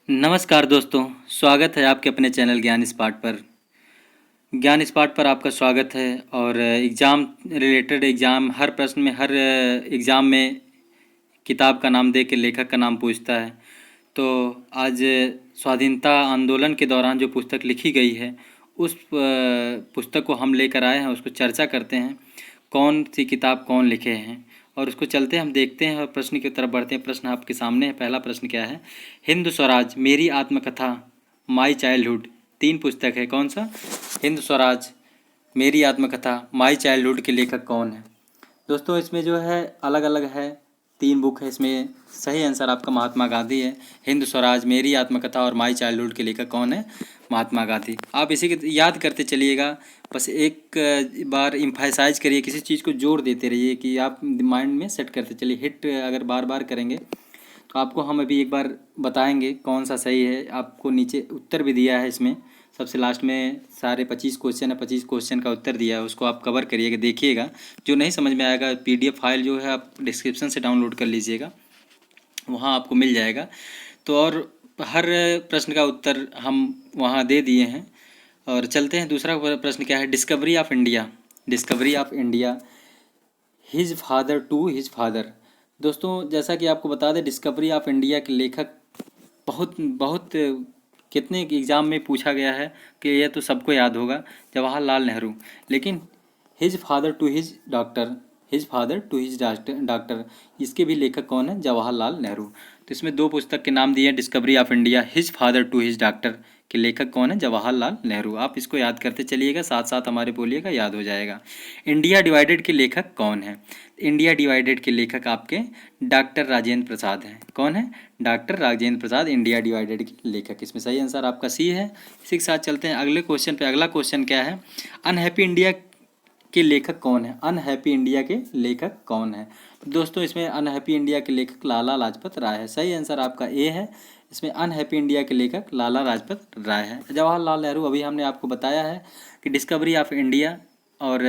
नमस्कार दोस्तों, स्वागत है आपके अपने चैनल ज्ञान स्पॉट पर। ज्ञान स्पॉट पर आपका स्वागत है। और एग्ज़ाम रिलेटेड एग्ज़ाम हर प्रश्न में हर एग्ज़ाम में किताब का नाम दे के लेखक का नाम पूछता है। तो आज स्वाधीनता आंदोलन के दौरान जो पुस्तक लिखी गई है उस पुस्तक को हम लेकर आए हैं, उसको चर्चा करते हैं कौन सी किताब कौन लिखे हैं और उसको चलते हैं हम देखते हैं और प्रश्न की तरफ बढ़ते हैं। प्रश्न आपके सामने है। पहला प्रश्न क्या है? हिंद स्वराज, मेरी आत्मकथा, माई चाइल्डहुड, तीन पुस्तक है। कौन सा? हिंद स्वराज, मेरी आत्मकथा, माई चाइल्डहुड के लेखक कौन है? दोस्तों इसमें जो है अलग अलग है, तीन बुक है इसमें। सही आंसर आपका महात्मा गांधी है। हिंद स्वराज, मेरी आत्मकथा और माई चाइल्डहुड के लेखक कौन है? महात्मा गांधी। आप इसी के याद करते चलिएगा, बस एक बार इम्फासाइज करिए, किसी चीज़ को जोर देते रहिए कि आप माइंड में सेट करते चलिए। हिट अगर बार बार करेंगे तो आपको हम अभी एक बार बताएंगे कौन सा सही है। आपको नीचे उत्तर भी दिया है इसमें, सबसे लास्ट में सारे 25 क्वेश्चन है, 25 क्वेश्चन का उत्तर दिया है, उसको आप कवर करिएगा, देखिएगा। जो नहीं समझ में आएगा PDF फाइल जो है आप डिस्क्रिप्शन से डाउनलोड कर लीजिएगा, वहाँ आपको मिल जाएगा। तो और हर प्रश्न का उत्तर हम वहाँ दे दिए हैं। और चलते हैं, दूसरा प्रश्न क्या है? Discovery of India, discovery of India, his father to his father. दोस्तों जैसा कि आपको बता दें, डिस्कवरी ऑफ इंडिया के लेखक बहुत बहुत कितने एग्ज़ाम में पूछा गया है कि यह तो सबको याद होगा, जवाहरलाल नेहरू। लेकिन his father to his doctor, his father to his doctor, इसके भी लेखक कौन है? जवाहरलाल नेहरू। तो इसमें दो पुस्तक के नाम दिए हैं, discovery of India, his father to his doctor के लेखक कौन है? जवाहरलाल नेहरू। आप इसको याद करते चलिएगा, साथ साथ हमारे बोलिएगा, याद हो जाएगा। इंडिया डिवाइडेड के लेखक कौन है? इंडिया डिवाइडेड के लेखक आपके डॉक्टर राजेंद्र प्रसाद हैं। कौन है? Doctor Rajendra Prasad India divided के लेखक। इसमें सही आंसर आपका सी है। इसी के साथ चलते हैं अगले क्वेश्चन पे। अगला क्वेश्चन क्या है? अनहैप्पी इंडिया के लेखक कौन है? अनहैप्पी इंडिया के लेखक कौन है? दोस्तों इसमें अनहैप्पी इंडिया के लेखक लाला लाजपत राय है। सही आंसर आपका ए है। इसमें अनहैप्पी इंडिया के लेखक लाला लाजपत राय है। जवाहरलाल नेहरू अभी हमने आपको बताया है कि डिस्कवरी ऑफ इंडिया और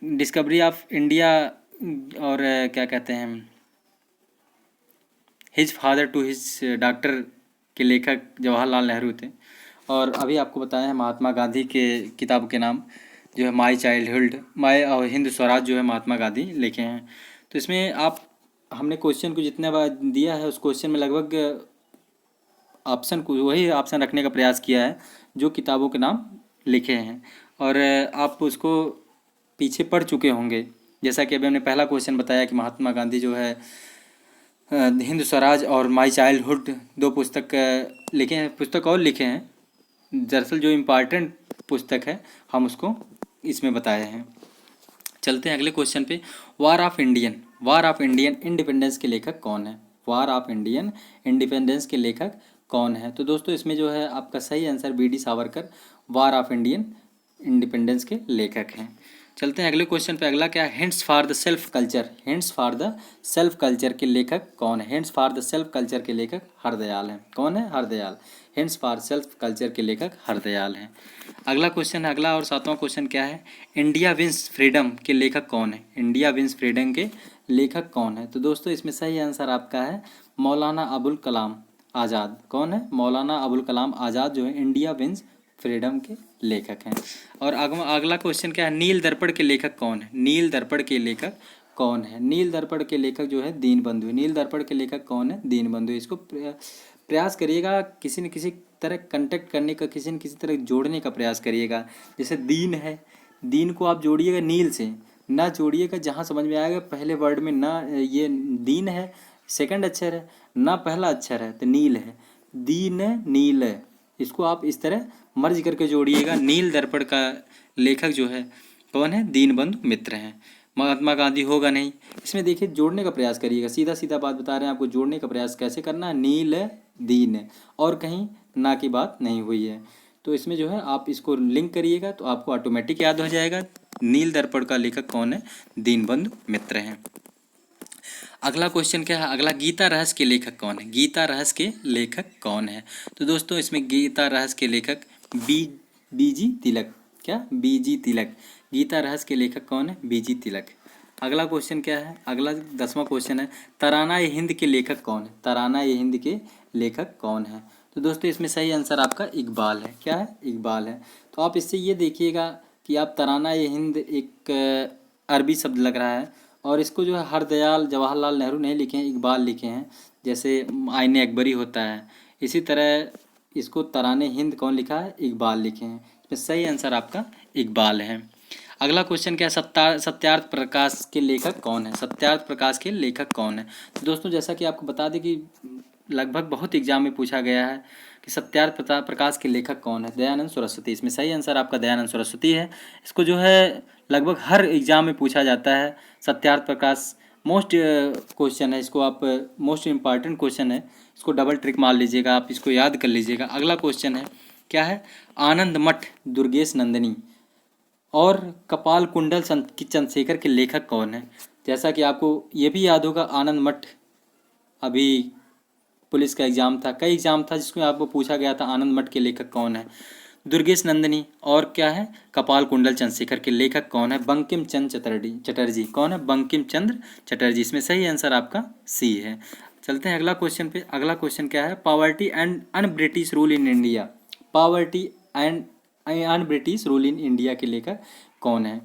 डिस्कवरी ऑफ इंडिया और क्या कहते हैं, his father to his doctor के लेखक जवाहरलाल नेहरू थे। और अभी आपको बताया है महात्मा गांधी के किताब के नाम, जो है माई चाइल्डहुड, माई और हिंद स्वराज जो है महात्मा गांधी लिखे हैं। तो इसमें आप हमने क्वेश्चन को जितने बार दिया है उस क्वेश्चन में लगभग ऑप्शन को वही ऑप्शन रखने का प्रयास किया है जो किताबों के नाम लिखे हैं। और आप उसको पीछे पढ़ चुके होंगे, जैसा कि अभी हमने पहला क्वेश्चन बताया कि महात्मा गांधी जो है हिंद स्वराज और माई चाइल्डहुड दो पुस्तक लिखे हैं, पुस्तक और लिखे हैं। दरअसल जो इम्पॉर्टेंट पुस्तक है हम उसको इसमें बताए हैं। चलते हैं अगले क्वेश्चन पे। War of Indian, war of Indian independence के लेखक कौन है? वार ऑफ इंडियन इंडिपेंडेंस के लेखक कौन है? तो दोस्तों इसमें जो है आपका सही answer BD Savarkar war of Indian independence के लेखक हैं। चलते हैं अगले क्वेश्चन पे। अगला क्या है? Hints for the self culture, hints for the self culture के लेखक कौन है? Hints for the self culture के लेखक हरदयाल हैं। कौन है? Hardayal. Hints for self culture के लेखक हरदयाल हैं। अगला क्वेश्चन, अगला और सातवां क्वेश्चन क्या है? इंडिया विंस फ्रीडम के लेखक कौन है? इंडिया विंस फ्रीडम के लेखक कौन है? तो दोस्तों इसमें सही आंसर आपका है मौलाना अबुल कलाम आज़ाद। कौन है? मौलाना अबुल कलाम आज़ाद जो है इंडिया विंस फ्रीडम के लेखक हैं। और अगला क्वेश्चन क्या है? नील दर्पण के लेखक कौन है? नील दर्पण के लेखक कौन है? नील दर्पण के लेखक जो है दीनबंधु। नील दर्पण के लेखक कौन है? दीनबंधु। इसको प्रयास करिएगा किसी न किसी तरह कंटेक्ट करने का, किसी न किसी तरह जोड़ने का प्रयास करिएगा। जैसे दीन है, दीन को आप जोड़िएगा नील से, ना जोड़िएगा जहाँ समझ में आएगा पहले वर्ड में ना, ये दीन है सेकंड अक्षर है, ना पहला अक्षर है तो नील है, दीन नील है। इसको आप इस तरह मर्ज करके जोड़िएगा। नील दर्पण का लेखक जो है कौन है? दीनबंधु मित्र हैं। महात्मा गांधी होगा नहीं। इसमें देखिए जोड़ने का प्रयास करिएगा, सीधा सीधा बात बता रहे हैं आपको, जोड़ने का प्रयास कैसे करना है। नील दीन और कहीं ना की बात नहीं हुई है। तो इसमें जो है आप इसको लिंक करिएगा तो आपको ऑटोमेटिक याद हो जाएगा नील दर्पण का लेखक कौन है? दीनबंधु मित्र हैं। अगला क्वेश्चन क्या है? अगला गीता रहस्य के लेखक कौन है? गीता रहस्य के लेखक कौन है? तो दोस्तों इसमें गीता रहस्य के लेखक BG तिलक। क्या? BG तिलक। गीता रहस्य के लेखक कौन है? BG तिलक। अगला क्वेश्चन क्या है, अगला 10वां क्वेश्चन है, तराना ए हिंद के लेखक कौन है? तराना ए हिंद के लेखक कौन है? तो दोस्तों इसमें सही आंसर आपका इकबाल है। क्या है? इकबाल है। तो आप इससे ये देखिएगा कि आप तराना ए हिंद एक अरबी शब्द लग रहा है, और इसको जो है हरदयाल जवाहरलाल नेहरू नहीं लिखे हैं, इकबाल लिखे हैं। जैसे आईने अकबरी होता है, इसी तरह इसको तराने हिंद कौन लिखा है? इकबाल लिखे हैं। इसमें सही आंसर आपका इकबाल है। अगला क्वेश्चन क्या है, सत्यार्थ प्रकाश के लेखक कौन है? सत्यार्थ प्रकाश के लेखक कौन है? तो दोस्तों जैसा कि आपको बता दें कि लगभग बहुत एग्जाम में पूछा गया है कि सत्यार्थ प्रकाश के लेखक कौन है? दयानंद सरस्वती। इसमें सही आंसर आपका दयानंद सरस्वती है। इसको जो है लगभग हर एग्जाम में पूछा जाता है। सत्यार्थ प्रकाश मोस्ट क्वेश्चन है, इसको आप मोस्ट इम्पॉर्टेंट क्वेश्चन है, इसको डबल ट्रिक मार लीजिएगा, आप इसको याद कर लीजिएगा। अगला क्वेश्चन है, क्या है? आनंद मठ दुर्गेश नंदिनी और कपाल कुंडल चंद्रशेखर के लेखक कौन है? जैसा कि आपको ये भी याद होगा, आनंद मठ अभी पुलिस का एग्जाम था, कई एग्जाम था जिसमें आपको पूछा गया था आनंद मठ के लेखक कौन है? दुर्गेश नंदिनी और क्या है? कपाल कुंडल चंद्रशेखर के लेखक कौन है? बंकिम चंद्र चटर्जी। कौन है? बंकिम चंद्र चटर्जी। इसमें सही आंसर आपका सी है। चलते हैं अगला क्वेश्चन पे। अगला क्वेश्चन क्या है? Poverty and un British rule in India. Poverty and un British rule in India के लेखक कौन है?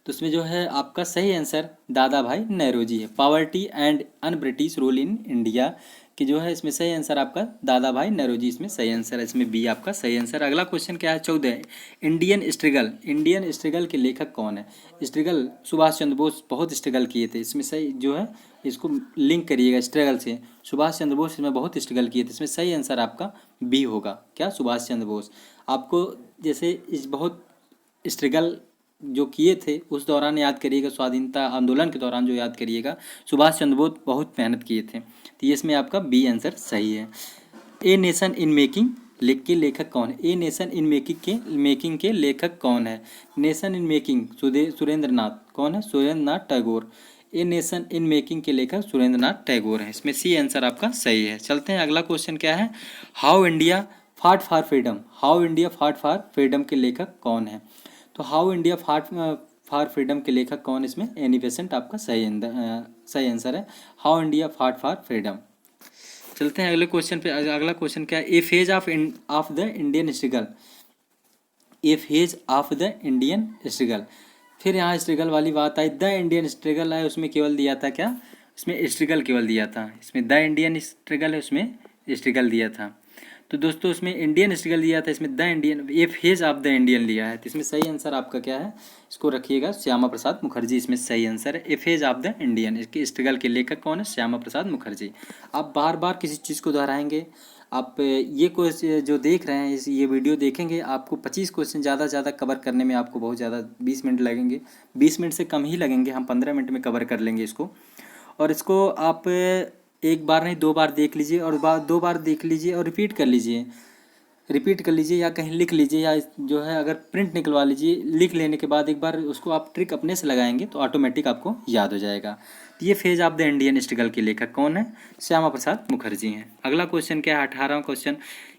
तो इसमें जो है आपका सही आंसर दादा भाई नौरोजी है। Poverty and un British rule in India कि जो है इसमें सही आंसर आपका दादा भाई नौरोजी, इसमें सही आंसर है। इसमें बी आपका सही आंसर। अगला क्वेश्चन क्या है? 14, इंडियन स्ट्रगल। इंडियन स्ट्रगल के लेखक कौन है? स्ट्रगल सुभाष चंद्र बोस बहुत स्ट्रगल किए थे। इसमें सही जो है इसको लिंक करिएगा स्ट्रगल से। सुभाष चंद्र बोस इसमें बहुत स्ट्रगल किए थे। इसमें सही आंसर आपका बी होगा। क्या? सुभाष चंद्र बोस। आपको जैसे इस बहुत स्ट्रगल जो किए थे उस दौरान याद करिएगा, स्वाधीनता आंदोलन के दौरान जो याद करिएगा, सुभाष चंद्र बोस बहुत मेहनत किए थे। तो ये इसमें आपका बी आंसर सही है। ए नेशन इन मेकिंग के लेखक कौन है? ए नेशन इन मेकिंग के लेखक कौन है? Nation in making Surendra Nath. कौन है? Surendra Nath Tagore. A nation in making के लेखक सुरेंद्र नाथ टैगोर है। इसमें सी आंसर आपका सही है। चलते हैं अगला क्वेश्चन क्या है? How India fought for freedom. How India fought for freedom के लेखक कौन है? तो how India fought for freedom के लेखक कौन? इसमें एनी बेसेंट आपका सही आंसर है। How India fought for freedom. चलते हैं अगले क्वेश्चन पे। अगला क्वेश्चन क्या है? A phase of the Indian struggle. A phase of the Indian struggle. फिर यहाँ स्ट्रगल वाली बात आई, द इंडियन स्ट्रगल है उसमें केवल दिया था क्या? इसमें स्ट्रगल केवल दिया था। इसमें द इंडियन स्ट्रगल है उसमें स्ट्रगल दिया था। तो दोस्तों इसमें इंडियन स्ट्रगल दिया था, इसमें the Indian A phase of the Indian लिया है। तो इसमें सही आंसर आपका क्या है? इसको रखिएगा श्यामा प्रसाद मुखर्जी। इसमें सही आंसर है a phase of the Indian. इसके स्ट्रगल के लेखक कौन है? श्यामा प्रसाद मुखर्जी। आप बार बार किसी चीज़ को दोहराएंगे, आप ये क्वेश्चन जो देख रहे हैं ये वीडियो देखेंगे, आपको 25 क्वेश्चन ज़्यादा से ज़्यादा कवर करने में आपको बहुत ज़्यादा 20 मिनट लगेंगे। 20 मिनट से कम ही लगेंगे, हम 15 मिनट में कवर कर लेंगे इसको। और इसको आप एक बार नहीं 2 बार देख लीजिए, और 2 बार देख लीजिए और रिपीट कर लीजिए। रिपीट कर लीजिए या कहीं लिख लीजिए, या जो है अगर प्रिंट निकलवा लीजिए। लिख लेने के बाद एक बार उसको आप ट्रिक अपने से लगाएंगे तो ऑटोमेटिक आपको याद हो जाएगा। तो ये phase of the Indian struggle के लेखक कौन है? श्यामा प्रसाद मुखर्जी हैं। अगला क्वेश्चन क्या है? 18वां क्वेश्चन,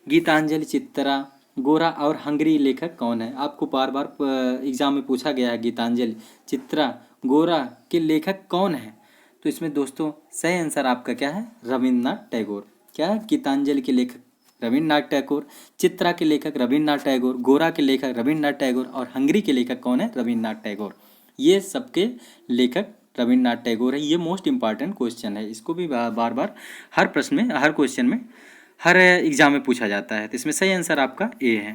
गीतांजलि चित्रा गोरा और हंगरी लेखक कौन है? आपको बार बार एग्जाम में पूछा गया है गीतांजलि चित्रा गोरा के लेखक कौन है? तो इसमें दोस्तों सही आंसर आपका क्या है? रविन्द्रनाथ टैगोर। क्या है? गीतांजलि के लेखक रविन्द्रनाथ टैगोर, चित्रा के लेखक रविन्द्रनाथ टैगोर, गोरा के लेखक रविन्द्रनाथ टैगोर, और हंगरी के लेखक कौन है? रविन्द्रनाथ टैगोर। ये सबके लेखक रविन्द्रनाथ टैगोर है। ये मोस्ट इंपॉर्टेंट क्वेश्चन है, इसको भी बार बार हर प्रश्न में, हर क्वेश्चन में, हर एग्जाम में पूछा जाता है। तो इसमें सही आंसर आपका ए है।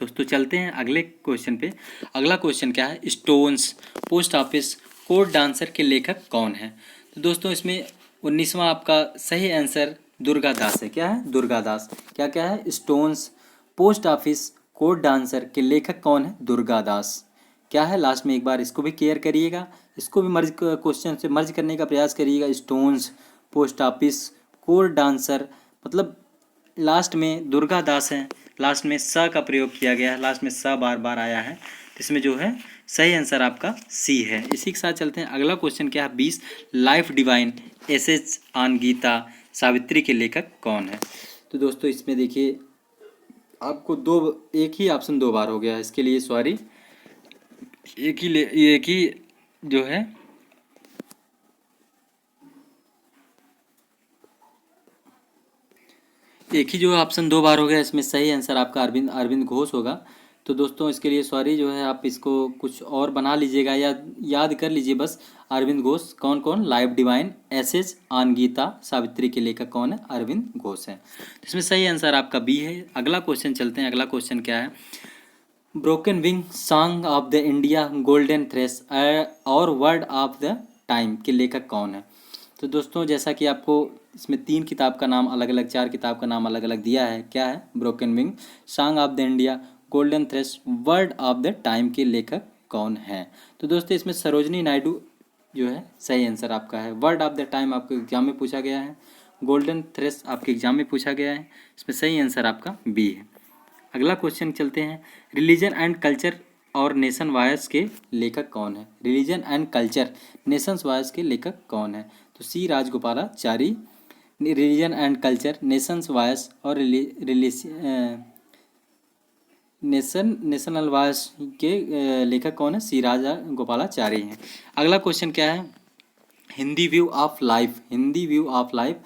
दोस्तों चलते हैं अगले क्वेश्चन पे। अगला क्वेश्चन क्या है? Stones post office code dancer के लेखक कौन है? तो दोस्तों इसमें 19वां आपका सही आंसर दुर्गा दास है। क्या है? दुर्गा दास। क्या क्या है? Stones post office code dancer के लेखक कौन है? दुर्गा दास। क्या है? लास्ट में एक बार इसको भी क्लियर करिएगा, इसको भी मर्ज क्वेश्चन से मर्ज करने का प्रयास करिएगा। Stones post office code dancer, मतलब लास्ट में दुर्गा दास है, लास्ट में स का प्रयोग किया गया है, लास्ट में स बार बार आया है। तो इसमें जो है सही आंसर आपका सी है। इसी के साथ चलते हैं अगला क्वेश्चन क्या है? 20, life divine essays on Gita Savitri के लेखक कौन है? तो दोस्तों इसमें देखिए आपको एक ही ऑप्शन 2 बार हो गया है, इसके लिए सॉरी। एक ही जो है एक ही जो ऑप्शन दो बार हो गया, इसमें सही आंसर आपका अरविंद अरविंद घोष होगा। तो दोस्तों इसके लिए सॉरी, जो है आप इसको कुछ और बना लीजिएगा या याद कर लीजिए बस। अरविंद घोष कौन कौन, life divine, essays on Gita, Savitri के लेखक कौन है, अरविंद घोष है। तो इसमें सही आंसर आपका बी है। अगला क्वेश्चन चलते हैं। अगला क्वेश्चन क्या है, broken wing song of the India golden threshold और वर्ड ऑफ द टाइम के लेखक कौन है। तो दोस्तों जैसा कि आपको इसमें 3 किताब का नाम अलग अलग, 4 किताब का नाम अलग अलग दिया है। क्या है, broken wing, song of the India, golden threshold, word of the time के लेखक कौन है। तो दोस्तों इसमें सरोजनी नायडू जो है सही आंसर आपका है। वर्ड ऑफ द टाइम आपके एग्जाम में पूछा गया है, गोल्डन थ्रेस आपके एग्जाम में पूछा गया है। इसमें सही आंसर आपका बी है। अगला क्वेश्चन चलते हैं, रिलीजन एंड कल्चर और नेशन वायस के लेखक कौन है। Religion and culture nations voice के लेखक कौन है। तो C Rajagopalachari, religion and culture, nations voice और नेशनल वायस के लेखक कौन है, सी राजगोपालाचारी हैं। अगला क्वेश्चन क्या है, Hindu view of life, Hindu view of life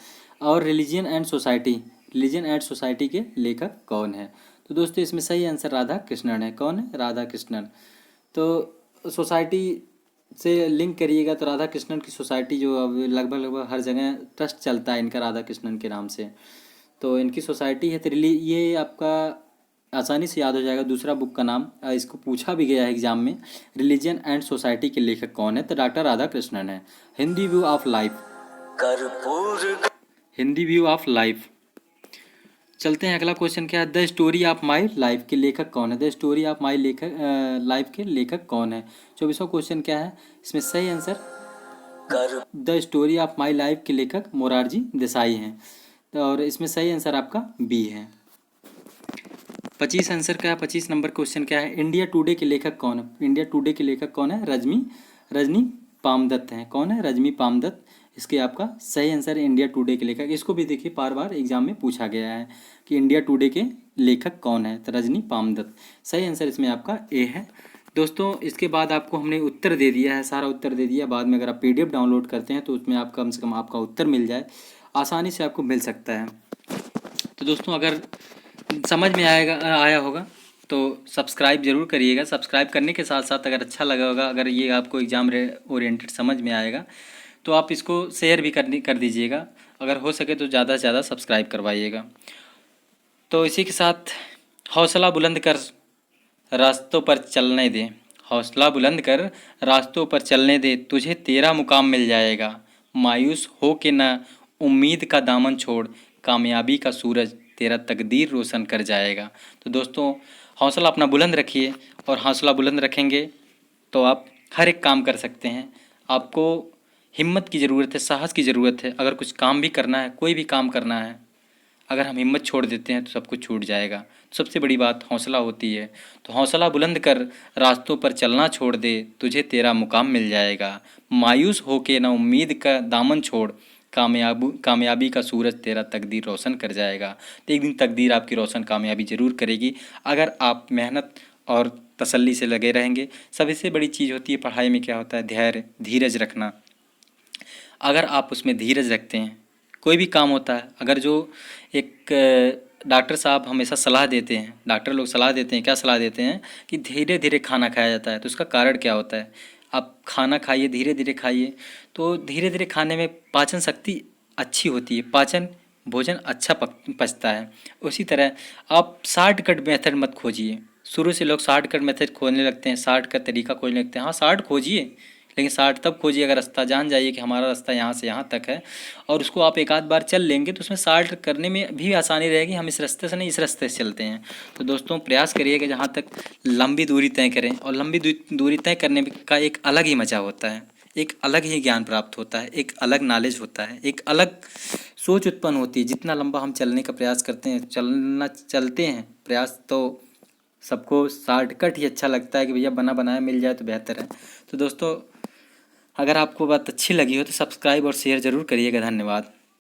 और religion and society, religion and society के लेखक कौन है। तो दोस्तों इसमें सही आंसर राधा कृष्णन है। कौन है, राधा कृष्णन। तो सोसाइटी से लिंक करिएगा तो राधा कृष्णन की सोसाइटी जो अब लगभग लगभग हर जगह ट्रस्ट चलता है इनका, राधा कृष्णन के नाम से। तो इनकी सोसाइटी है। तो ये आपका आसानी से याद हो जाएगा। दूसरा बुक का नाम इसको पूछा भी गया है एग्जाम में, रिलीजन एंड सोसाइटी के लेखक कौन है। तो डॉक्टर राधा कृष्णन है। Hindu view of life, Hindu view of life. चलते हैं अगला क्वेश्चन क्या है, the story of my life के लेखक कौन है। The story of my life के लेखक कौन है। 24वां क्वेश्चन क्या है, इसमें सही answer the story of my life के लेखक मोरारजी देसाई हैं। और इसमें सही आंसर आपका बी है। 25 आंसर का 25 नंबर क्वेश्चन क्या है, इंडिया टुडे के लेखक कौन है। इंडिया टुडे के लेखक कौन है, रजनी पामदत्त हैं। कौन है, रजनी पामदत्त। इसके आपका सही आंसर है इंडिया टुडे के लेखक। इसको भी देखिए बार बार एग्जाम में पूछा गया है कि इंडिया टुडे के लेखक कौन है, तो रजनी पामदत्त। सही आंसर इसमें आपका ए है। दोस्तों इसके बाद आपको हमने उत्तर दे दिया है, सारा उत्तर दे दिया। बाद में अगर आप PDF डाउनलोड करते हैं तो उसमें आप कम से कम आपका उत्तर मिल जाए, आसानी से आपको मिल सकता है। तो दोस्तों अगर समझ में आया होगा तो सब्सक्राइब ज़रूर करिएगा। सब्सक्राइब करने के साथ साथ अगर अच्छा लगा होगा, अगर ये आपको एग्ज़ाम ओरिएंटेड समझ में आएगा तो आप इसको शेयर भी कर दीजिएगा। अगर हो सके तो ज़्यादा से ज़्यादा सब्सक्राइब करवाइएगा। तो इसी के साथ हौसला बुलंद कर रास्तों पर चलने दे, हौसला बुलंद कर रास्तों पर चलने दे, तुझे तेरा मुकाम मिल जाएगा। मायूस हो के ना उम्मीद का दामन छोड़, कामयाबी का सूरज तेरा तकदीर रोशन कर जाएगा। तो दोस्तों हौसला अपना बुलंद रखिए, और हौसला बुलंद रखेंगे तो आप हर एक काम कर सकते हैं। आपको हिम्मत की ज़रूरत है, साहस की ज़रूरत है। अगर कुछ काम भी करना है, कोई भी काम करना है, अगर हम हिम्मत छोड़ देते हैं तो सब कुछ छूट जाएगा। सबसे बड़ी बात हौसला होती है। तो हौसला बुलंद कर रास्तों पर चलना छोड़ दे, तुझे तेरा मुकाम मिल जाएगा। मायूस होके ना उम्मीद का दामन छोड़, कामयाबी का सूरज तेरा तकदीर रोशन कर जाएगा। तो एक दिन तकदीर आपकी रोशन कामयाबी ज़रूर करेगी, अगर आप मेहनत और तसल्ली से लगे रहेंगे। सबसे बड़ी चीज़ होती है पढ़ाई में, क्या होता है, धैर्य, धीरज रखना। अगर आप उसमें धीरज रखते हैं, कोई भी काम होता है। अगर जो एक डॉक्टर साहब हमेशा सलाह देते हैं, डॉक्टर लोग सलाह देते हैं, क्या सलाह देते हैं कि धीरे धीरे खाना खाया जाता है। तो उसका कारण क्या होता है, आप खाना खाइए, धीरे धीरे खाइए, तो धीरे धीरे खाने में पाचन शक्ति अच्छी होती है, पाचन भोजन अच्छा पचता है। उसी तरह आप शॉर्टकट मेथड मत खोजिए। शुरू से लोग शॉर्टकट मेथड खोजने लगते हैं, शॉर्ट का तरीका खोजने लगते हैं। हाँ शॉर्ट खोजिए, लेकिन शॉर्ट तब खोजिए अगर रास्ता जान जाइए कि हमारा रास्ता यहाँ से यहाँ तक है, और उसको आप एक आध बार चल लेंगे तो उसमें शॉर्ट करने में भी आसानी रहेगी। हम इस रास्ते से नहीं, इस रास्ते से चलते हैं। तो दोस्तों प्रयास करिए कि जहाँ तक लंबी दूरी तय करें, और लंबी दूरी तय करने का एक अलग ही मज़ा होता है, एक अलग ही ज्ञान प्राप्त होता है, एक अलग नॉलेज होता है, एक अलग सोच उत्पन्न होती है। जितना लंबा हम चलने का प्रयास करते हैं, चलते हैं प्रयास, तो सबको शॉर्टकट ही अच्छा लगता है कि भैया बना बनाया मिल जाए तो बेहतर है। तो दोस्तों अगर आपको बात अच्छी लगी हो तो सब्सक्राइब और शेयर ज़रूर करिएगा। धन्यवाद।